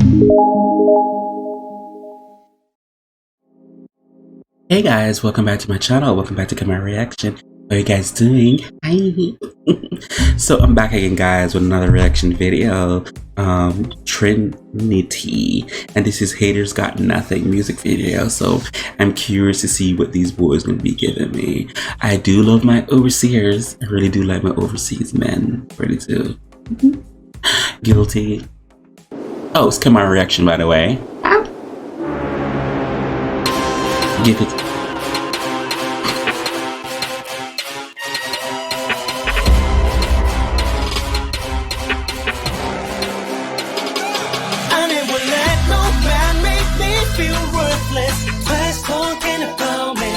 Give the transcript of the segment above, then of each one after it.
Hey guys, welcome back to my channel. Welcome back to Kemari Reaction. How are you guys doing? Hi. So I'm back again, guys, with another reaction video. Trinity, and this is Haters Got Nothing music video. So I'm curious to see what these boys gonna be giving me. I do love my overseers. I really do like my overseas men. Really do. Guilty. Oh, it's Kemari Reaction, by the way. Give it. I never let no man make me feel worthless. T.O.F.T talking about me.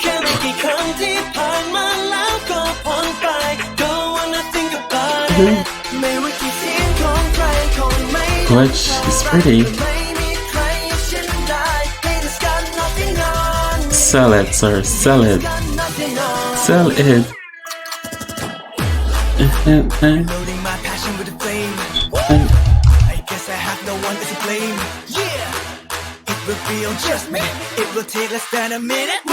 Can't make it come deep on my life, go on by. Don't wanna think about it. Maybe keep seeing come cry, come make. Which is pretty. Sell it, sir. Sell it. Sell it. Loading my passion with a flame. I guess I have no one to blame. Yeah, it will feel just me. It will take less than a minute.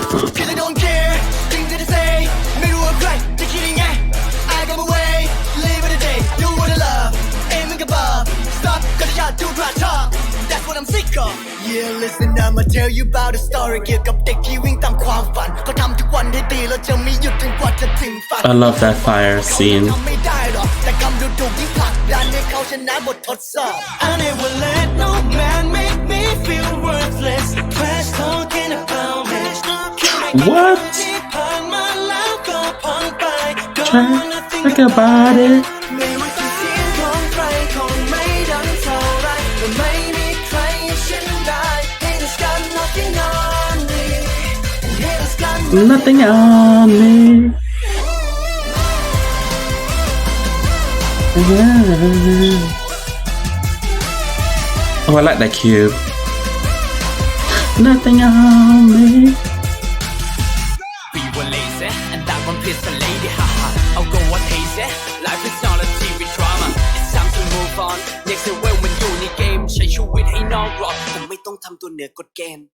Cause I don't care. Things that I say. Maybe we're right. They're kidding, yeah. I go away. Live in the day. Do what I love. Aiming above. Stop. Got a shot. Do try talk. That's what I'm sick of. Yeah, listen, I'ma tell you about a story เกี่ยวกับเด็กที่วิ่งตามความฝันเขาทำทุกวันได้ดีแล้วจะไม่หยุดจนกว่าจะถึงฝัน I love that fire scene. ทำไม่ได้หรอกแต่คำดูถูกยิ่งผลักดันให้เขาชนะบททดสอบ I never let no man make me feel worthless. Trash talking about me. What? Try think about it. Nothing on me. Oh, I like that cube. Nothing on me. We were lazy, and that one pissed the lady, haha. I'll go on easy. Life is not a TV drama. It's time to move on. Next year when you need game, ใช้ชีวิตให้นอกกรอบแต่ไม่ต้องทำตัวเหนือกฎเกณฑ์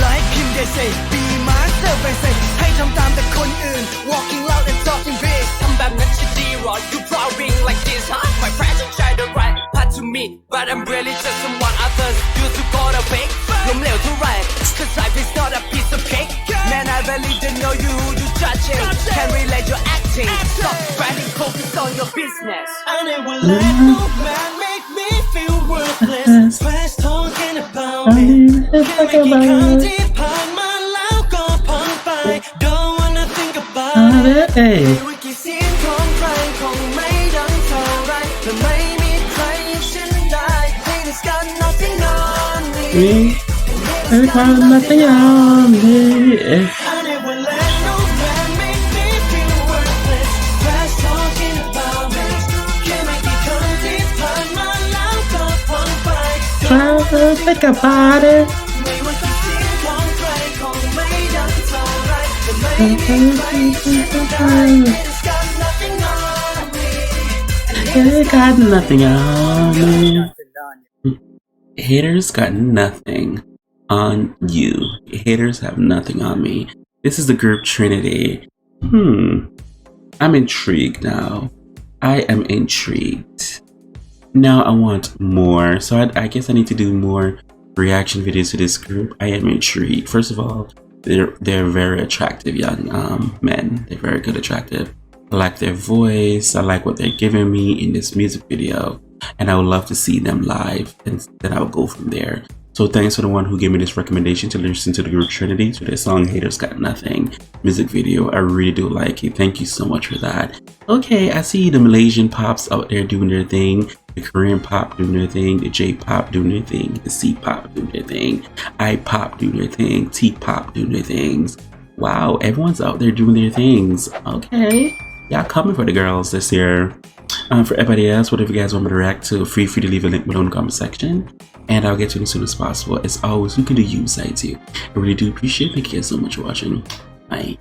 Like him they say, be master by say ให้ทำตามแต่คนอื่น Walking loud and talking big ทำแบบนั้นจะดีหรอ You prowling like this, huh? My friends don't try to right part to me, but I'm really just someone others used to call a fake ล้มเหลวเท่าไหร่ Cause life is not a piece of cake. Man, I really don't know you judging. Can't relate your acting. Stop grinding, focus on your business. I never let no man make me feel worthless. Trash talking about me. Can't make it come deep on my life, go on by. Don't wanna think about it. ไม่ว่ากี่เสียงของใครคงไม่ดังเท่าไรและไม่มีใครฉันได้ Haters got nothing on me. I got nothing on me. I never let no man make me feel worthless. Trash talking about me. Can't make it come deep on my life, go on by. Try to think about it. ไม่ว่ากี่เสียงของใครคงไม่ดังเท่าไรและไม่มีใครฉันได้ Haters got nothing on me. They got nothing on me. Haters got nothing on you. Haters have nothing on me. This is the group Trinity. I'm intrigued now. I am intrigued. Now I want more. So I guess I need to do more reaction videos to this group. I am intrigued. First of all, they're very attractive young men. They're very good, attractive. I like their voice. I like what they're giving me in this music video. And I would love to see them live, and then I will go from there. So thanks for the one who gave me this recommendation to listen to the group Trinity, to their song Haters Got Nothing music video. I really do like it. Thank you so much for that. Okay, I see the Malaysian pops out there doing their thing, the Korean pop doing their thing, the J-pop doing their thing, the C-pop doing their thing, I-pop doing their thing, T-pop doing their things. Wow, everyone's out there doing their things. Okay, y'all coming for the girls this year. For everybody else, whatever you guys want me to react to, feel free to leave a link below in the comment section, and I'll get to it as soon as possible. As always, you can do you besides you. I really do appreciate it. Thank you guys so much for watching. Bye.